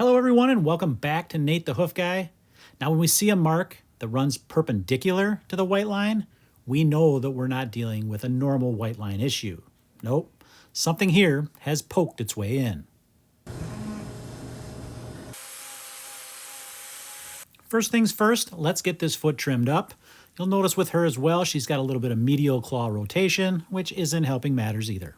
Hello everyone and welcome back to Nate the Hoof Guy. Now when we see a mark that runs perpendicular to the white line, we know that we're not dealing with a normal white line issue. Nope, something here has poked its way in. First things first, let's get this foot trimmed up. You'll notice with her as well, she's got a little bit of medial claw rotation, which isn't helping matters either.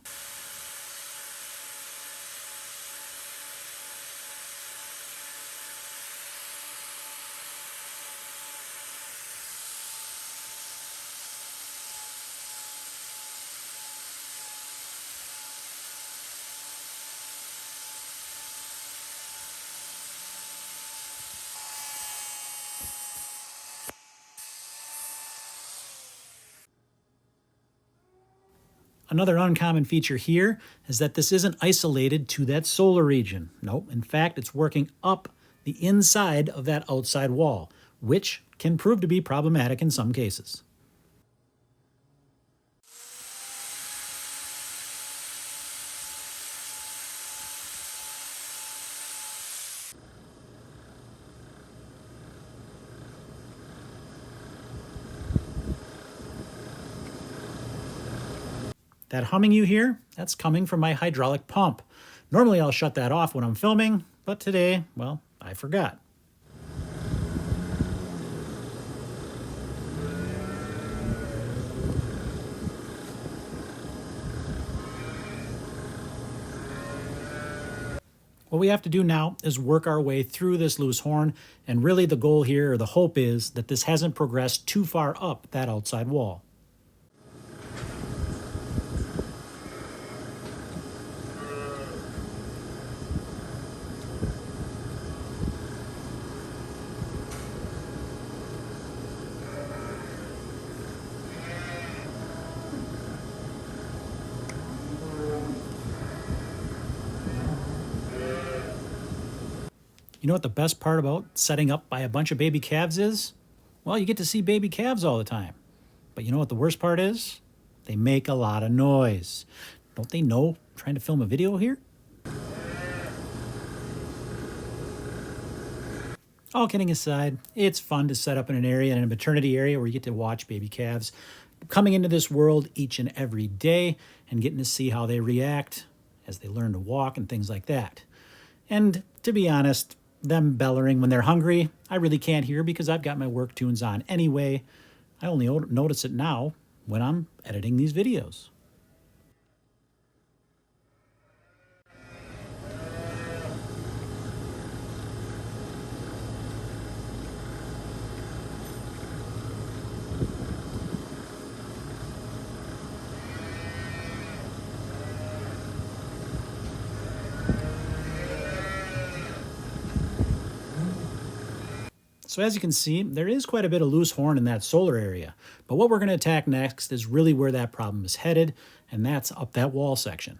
Another uncommon feature here is that this isn't isolated to that solar region. Nope, in fact, it's working up the inside of that outside wall, which can prove to be problematic in some cases. That humming you hear, that's coming from my hydraulic pump. Normally I'll shut that off when I'm filming, but today, well, I forgot. What we have to do now is work our way through this loose horn, and really the goal here, or the hope is, that this hasn't progressed too far up that outside wall. You know what the best part about setting up by a bunch of baby calves is? Well, you get to see baby calves all the time. But you know what the worst part is? They make a lot of noise. Don't they know I'm trying to film a video here? All kidding aside, it's fun to set up in an area, in a maternity area, where you get to watch baby calves coming into this world each and every day and getting to see how they react as they learn to walk and things like that. And to be honest, them bellowing when they're hungry, I really can't hear because I've got my work tunes on anyway. I only notice it now when I'm editing these videos. So as you can see, there is quite a bit of loose horn in that solar area. But what we're going to attack next is really where that problem is headed, and that's up that wall section.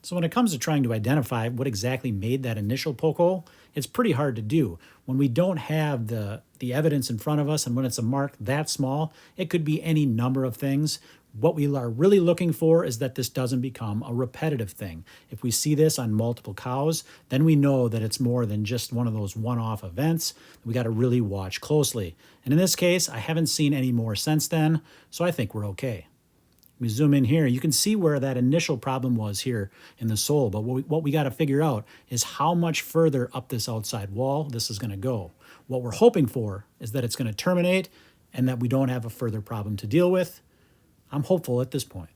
So when it comes to trying to identify what exactly made that initial poke hole, it's pretty hard to do. When we don't have the evidence in front of us, and when it's a mark that small, it could be any number of things. What we are really looking for is that this doesn't become a repetitive thing. If we see this on multiple cows, then we know that it's more than just one of those one-off events. We got to really watch closely. And in this case, I haven't seen any more since then, so I think we're okay. We zoom in here, you can see where that initial problem was here in the sole, but what we got to figure out is how much further up this outside wall this is going to go. What we're hoping for is that it's going to terminate and that we don't have a further problem to deal with. I'm hopeful at this point.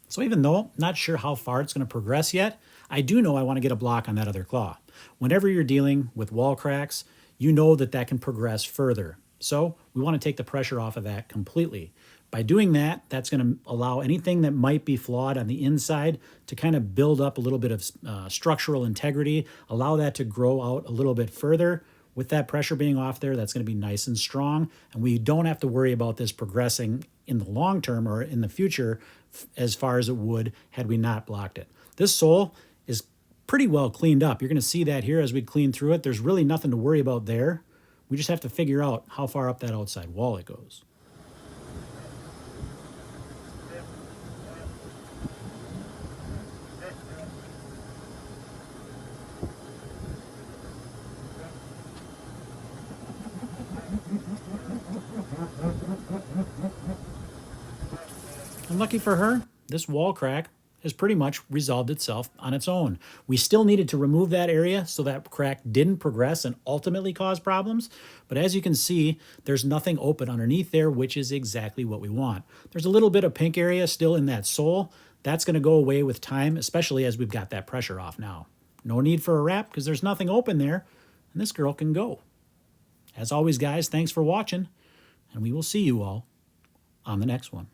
So even though not sure how far it's going to progress yet, I do know I want to get a block on that other claw. Whenever you're dealing with wall cracks, you know that that can progress further. So we want to take the pressure off of that completely. By doing that, that's going to allow anything that might be flawed on the inside to kind of build up a little bit of structural integrity, allow that to grow out a little bit further. With that pressure being off there, that's going to be nice and strong, and we don't have to worry about this progressing in the long term or in the future as far as it would had we not blocked it. This sole is pretty well cleaned up. You're going to see that here as we clean through it. There's really nothing to worry about there. We just have to figure out how far up that outside wall it goes. And lucky for her, this wall crack has pretty much resolved itself on its own. We still needed to remove that area so that crack didn't progress and ultimately cause problems. But as you can see, there's nothing open underneath there, which is exactly what we want. There's a little bit of pink area still in that sole. That's going to go away with time, especially as we've got that pressure off now. No need for a wrap because there's nothing open there, and this girl can go. As always, guys, thanks for watching, and we will see you all on the next one.